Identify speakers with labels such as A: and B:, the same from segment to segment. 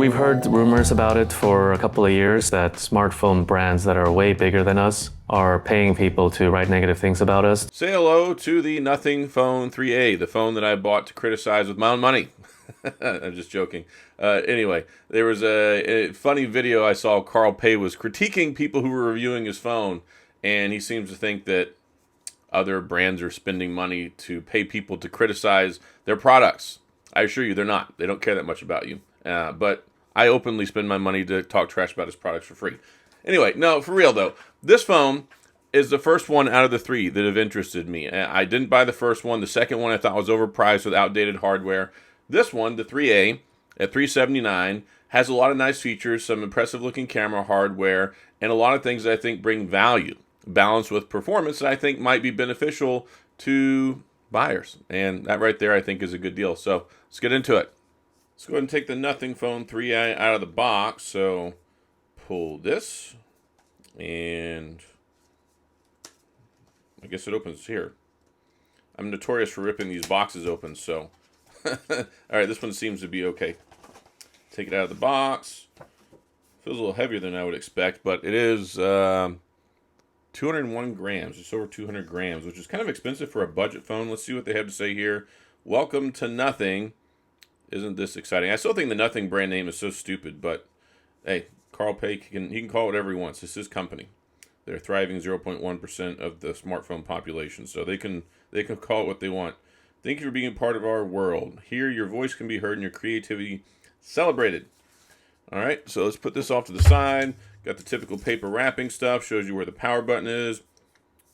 A: we've heard rumors about it for a couple of years that smartphone brands that are way bigger than us are paying people to write negative things about us.
B: Say hello to the Nothing Phone 3A, the phone that I bought to criticize with my own money. I'm just joking. Anyway, there was a funny video I saw. Carl Pei was critiquing people who were reviewing his phone, and he seems to think that other brands are spending money to pay people to criticize their products. I assure you they're not. They don't care that much about you. But I openly spend my money to talk trash about his products for free. Anyway, no, for real though. This phone is the first one out of the three that have interested me. I didn't buy the first one. The second one I thought was overpriced with outdated hardware. This one, the 3A, at $379, has a lot of nice features, some impressive looking camera hardware, and a lot of things that I think bring value, balanced with performance that I think might be beneficial to buyers. And that right there I think is a good deal. So let's get into it. Let's go ahead and take the Nothing Phone 3i out of the box. So pull this, and I guess it opens here. I'm notorious for ripping these boxes open, so. Alright, this one seems to be okay. Take it out of the box. Feels a little heavier than I would expect, but it is 201 grams, just over 200 grams, which is kind of expensive for a budget phone. Let's see what they have to say here. Welcome to Nothing. Isn't this exciting? I still think the Nothing brand name is so stupid, but hey, Carl Pei he can call it whatever he wants. This is his company. They're thriving 0.1% of the smartphone population, so they can call it what they want. Thank you for being part of our world. Here, your voice can be heard and your creativity celebrated. All right, so let's put this off to the side. Got the typical paper wrapping stuff. Shows you where the power button is.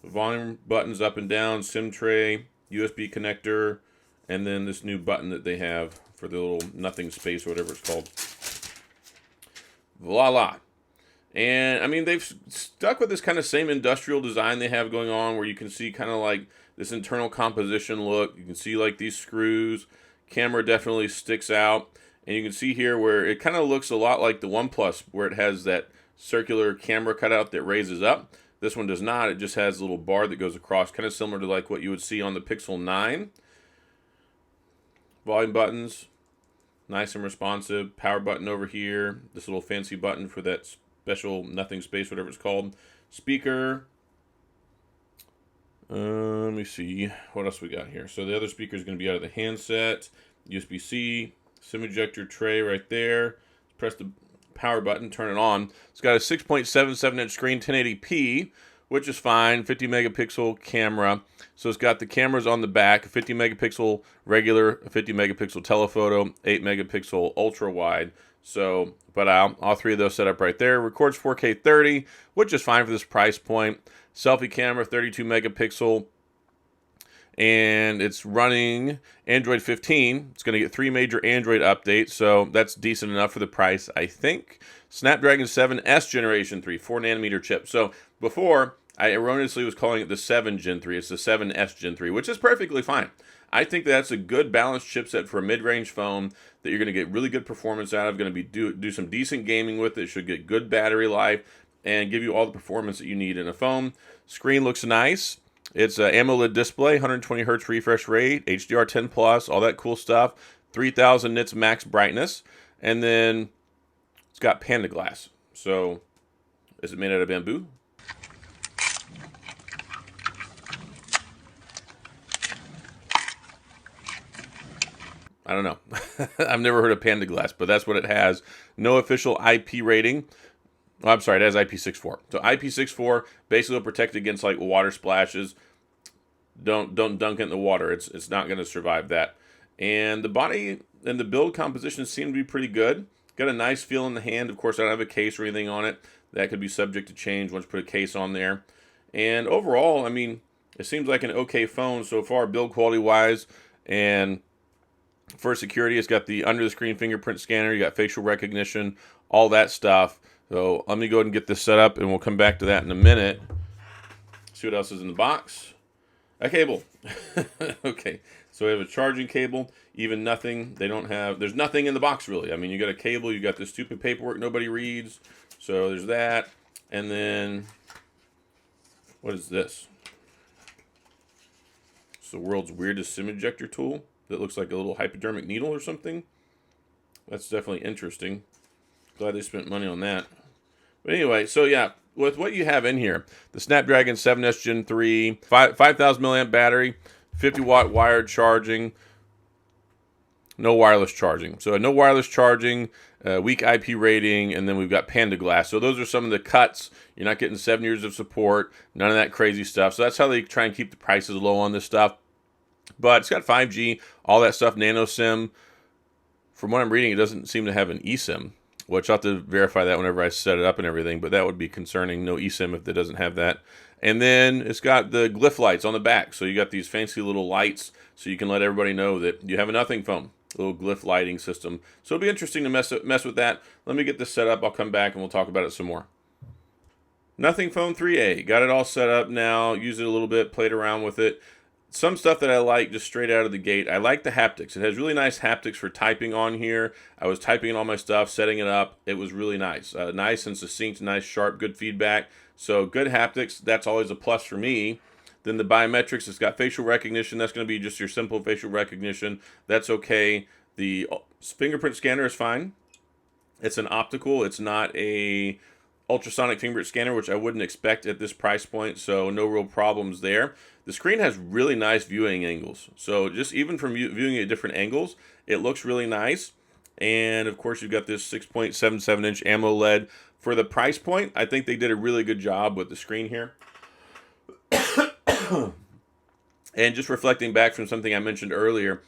B: The volume buttons up and down. SIM tray, USB connector, and then this new button that they have for the little nothing space or whatever it's called. Voila. And, I mean, they've stuck with this kind of same industrial design they have going on where you can see kind of like this internal composition look. You can see like these screws. Camera definitely sticks out. And you can see here where it kind of looks a lot like the OnePlus where it has that circular camera cutout that raises up. This one does not. It just has a little bar that goes across, kind of similar to like what you would see on the Pixel 9. Volume buttons, nice and responsive. Power button over here. This little fancy button for that special nothing space, whatever it's called. Speaker. Let me see what else we got here. So the other speaker is going to be out of the handset. USB-C, SIM ejector tray right there. Press the power button, turn it on. It's got a 6.77-inch screen, 1080p, which is fine. 50 megapixel camera. So it's got the cameras on the back, a 50 megapixel regular, a 50 megapixel telephoto, 8 megapixel ultra wide. So, but all three of those set up right there. Records 4K 30, which is fine for this price point. Selfie camera, 32 megapixel. And it's running Android 15. It's going to get 3 major Android updates, so that's decent enough for the price, I think. Snapdragon 7S Generation 3, 4nm chip. So before, I erroneously was calling it the 7 Gen 3. It's the 7S Gen 3, which is perfectly fine. I think that's a good balanced chipset for a mid-range phone that you're going to get really good performance out of. Going to be do some decent gaming with it. Should get good battery life and give you all the performance that you need in a phone. Screen looks nice. It's an AMOLED display, 120 hertz refresh rate, HDR10 plus, all that cool stuff. 3000 nits max brightness, and then it's got Panda glass. So, is it made out of bamboo? I don't know. I've never heard of Panda glass, but that's what it has. No official IP rating. Oh, I'm sorry, it has IP64. So IP64 basically will protect against like water splashes. Don't dunk it in the water. It's not going to survive that. And the body and the build composition seem to be pretty good. Got a nice feel in the hand. Of course, I don't have a case or anything on it. That could be subject to change once you put a case on there. And overall, I mean, it seems like an okay phone so far, build quality wise. And for security, it's got the under the screen fingerprint scanner. You got facial recognition, all that stuff. So let me go ahead and get this set up, and we'll come back to that in a minute. See what else is in the box. A cable. Okay, so we have a charging cable. Even nothing. They don't have. There's nothing in the box really. I mean, you got a cable. You got this stupid paperwork nobody reads. So there's that, and then what is this? It's the world's weirdest SIM ejector tool that looks like a little hypodermic needle or something. That's definitely interesting. Glad they spent money on that. But anyway, so yeah, with what you have in here, the Snapdragon 7S Gen 3, 5,000 milliamp battery, 50 watt wired charging, no wireless charging. So no wireless charging, weak IP rating, and then we've got Panda Glass. So those are some of the cuts. You're not getting 7 years of support, none of that crazy stuff. So that's how they try and keep the prices low on this stuff. But it's got 5G, all that stuff, nano SIM. From what I'm reading, it doesn't seem to have an eSIM, which I'll have to verify that whenever I set it up and everything, but that would be concerning. No eSIM if it doesn't have that. And then it's got the glyph lights on the back. So you got these fancy little lights so you can let everybody know that you have a Nothing phone. A little glyph lighting system. So it'll be interesting to mess with that. Let me get this set up. I'll come back and we'll talk about it some more. Nothing Phone 3A. Got it all set up now. Used it a little bit. Played around with it. Some stuff that I like just straight out of the gate. I like the haptics. It has really nice haptics for typing on here. I was typing in all my stuff, setting it up. It was really nice. Nice and succinct, nice, sharp, good feedback. So good haptics. That's always a plus for me. Then the biometrics, it's got facial recognition. That's going to be just your simple facial recognition. That's okay. The fingerprint scanner is fine. It's an optical. It's not a ultrasonic fingerprint scanner, which I wouldn't expect at this price point. So no real problems there. The screen has really nice viewing angles. So just even from viewing at different angles, it looks really nice. And of course, you've got this 6.77-inch AMOLED. For the price point, I think they did a really good job with the screen here. And just reflecting back from something I mentioned earlier,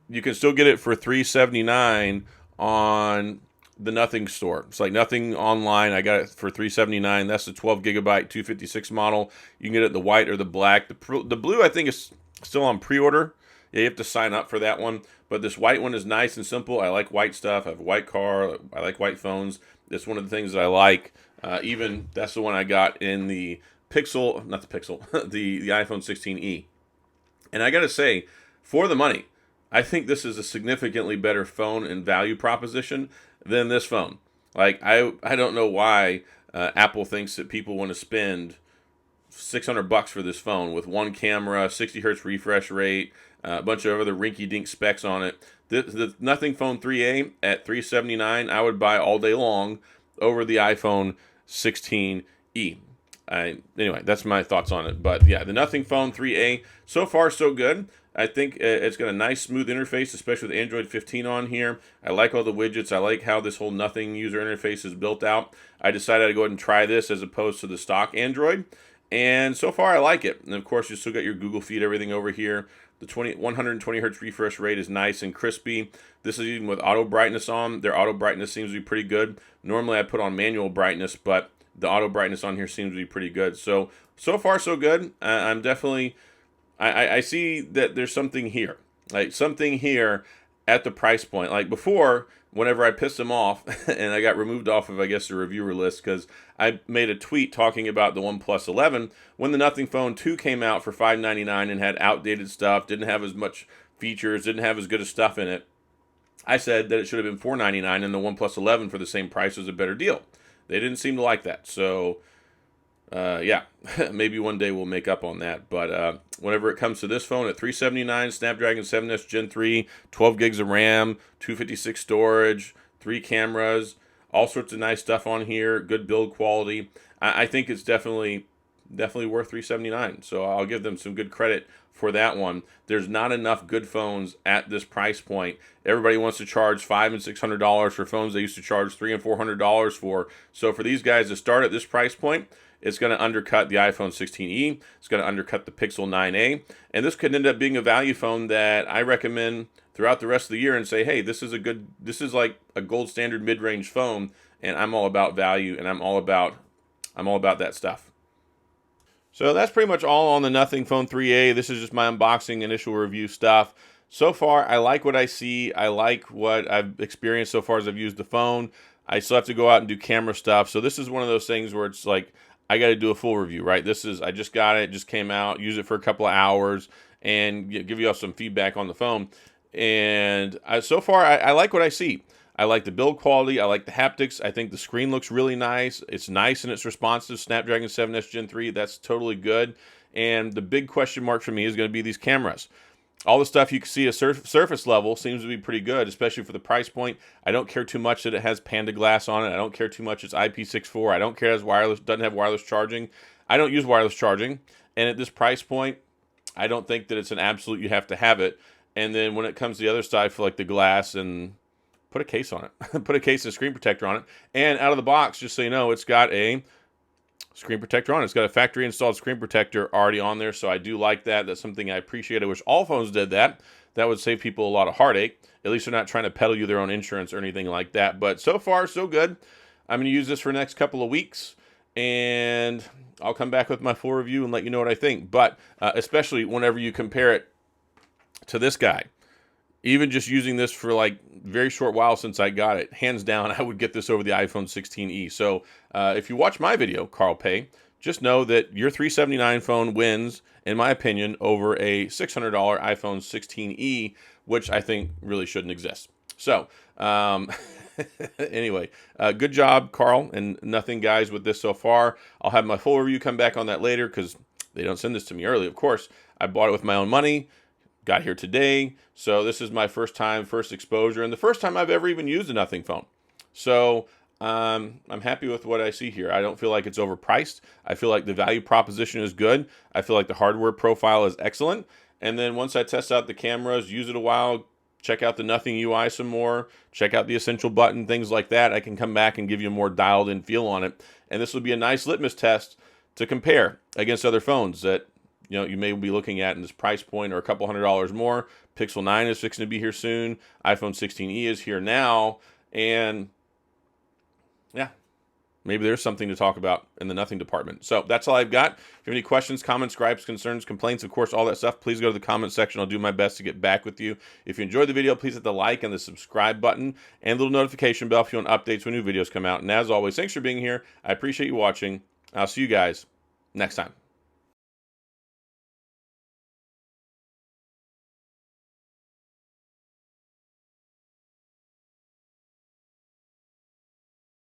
B: you can still get it for $379 on the Nothing store. It's like Nothing online. I got it for $379. That's the 12 gigabyte 256 model. You can get it in the white or the black. The blue, I think, is still on pre-order. Yeah, you have to sign up for that one. But this white one is nice and simple. I like white stuff. I have a white car. I like white phones. That's one of the things that I like. Even that's the one I got in the Pixel, not the Pixel, the iPhone 16e. And I got to say, for the money, I think this is a significantly better phone and value proposition than this phone. Like, I don't know why Apple thinks that people want to spend $600 for this phone with one camera, 60 hertz refresh rate, a bunch of other rinky-dink specs on it. The Nothing Phone 3A at $379, I would buy all day long over the iPhone 16e. Anyway, that's my thoughts on it. But yeah, the Nothing Phone 3A, so far so good. I think it's got a nice smooth interface, especially with Android 15 on here. I like all the widgets. I like how this whole Nothing user interface is built out. I decided to go ahead and try this as opposed to the stock Android. And so far I like it. And of course, you still got your Google Feed, everything over here. The 120 hertz refresh rate is nice and crispy. This is even with auto brightness on. Their auto brightness seems to be pretty good. Normally I put on manual brightness, but the auto brightness on here seems to be pretty good. So far so good. I'm definitely, I see that there's something here. Like something here at the price point. Like before, whenever I pissed them off and I got removed off of, I guess, the reviewer list because I made a tweet talking about the OnePlus 11 when the Nothing Phone 2 came out for $599 and had outdated stuff, didn't have as much features, didn't have as good of stuff in it. I said that it should have been $499 and the OnePlus 11 for the same price was a better deal. They didn't seem to like that. So, yeah, maybe one day we'll make up on that. But whenever it comes to this phone at $379, Snapdragon 7S Gen 3, 12 gigs of RAM, 256 storage, 3 cameras, all sorts of nice stuff on here, good build quality. I think it's definitely worth $379. So I'll give them some good credit for that one. There's not enough good phones at this price point. Everybody wants to charge $500 and $600 for phones they used to charge $300 and $400 for. So for these guys to start at this price point, it's going to undercut the iPhone 16e. It's going to undercut the Pixel 9a. And this could end up being a value phone that I recommend throughout the rest of the year and say, hey, this is like a gold standard mid-range phone, and I'm all about value, and I'm all about that stuff. So that's pretty much all on the Nothing Phone 3A. This is just my unboxing, initial review stuff. So far, I like what I see. I like what I've experienced so far as I've used the phone. I still have to go out and do camera stuff. So this is one of those things where it's like, I got to do a full review, right? I just got it, just came out, use it for a couple of hours, and give you all some feedback on the phone. And so far, I like what I see. I like the build quality. I like the haptics. I think the screen looks really nice. It's nice and it's responsive. Snapdragon 7S Gen 3, that's totally good. And the big question mark for me is going to be these cameras. All the stuff you can see at surface level seems to be pretty good, especially for the price point. I don't care too much that it has Panda Glass on it. I don't care too much it's IP64. I don't care it has wireless, doesn't have wireless charging. I don't use wireless charging. And at this price point, I don't think that it's an absolute you have to have it. And then when it comes to the other side for like the glass, and put a case on it. Put a case of screen protector on it. And out of the box, just so you know, it's got a screen protector on it. It's got a factory installed screen protector already on there, so I do like that. That's something I appreciate. I wish all phones did that. That would save people a lot of heartache. At least they're not trying to peddle you their own insurance or anything like that. But so far, so good. I'm going to use this for the next couple of weeks, and I'll come back with my full review and let you know what I think. But especially whenever you compare it to this guy, even just using this for like very short while since I got it, hands down, I would get this over the iPhone 16e. So if you watch my video, Carl Pay, just know that your $379 phone wins, in my opinion, over a $600 iPhone 16e, which I think really shouldn't exist. So anyway, good job, Carl, and nothing, guys, with this so far. I'll have my full review come back on that later because they don't send this to me early, of course. I bought it with my own money. Got here today, so this is my first exposure, and the first time I've ever even used a Nothing phone. So I'm happy with what I see here. I don't feel like it's overpriced. I feel like the value proposition is good. I feel like the hardware profile is excellent. And then once I test out the cameras, use it a while, check out the Nothing UI some more, check out the Essential button, things like that, I can come back and give you a more dialed-in feel on it. And this will be a nice litmus test to compare against other phones that you may be looking at in this price point, or a couple $100 more. Pixel 9 is fixing to be here soon. iPhone 16e is here now. And yeah, maybe there's something to talk about in the Nothing department. So that's all I've got. If you have any questions, comments, gripes, concerns, complaints, of course, all that stuff, please go to the comment section. I'll do my best to get back with you. If you enjoyed the video, please hit the like and the subscribe button and the little notification bell if you want updates when new videos come out. And as always, thanks for being here. I appreciate you watching. I'll see you guys next time.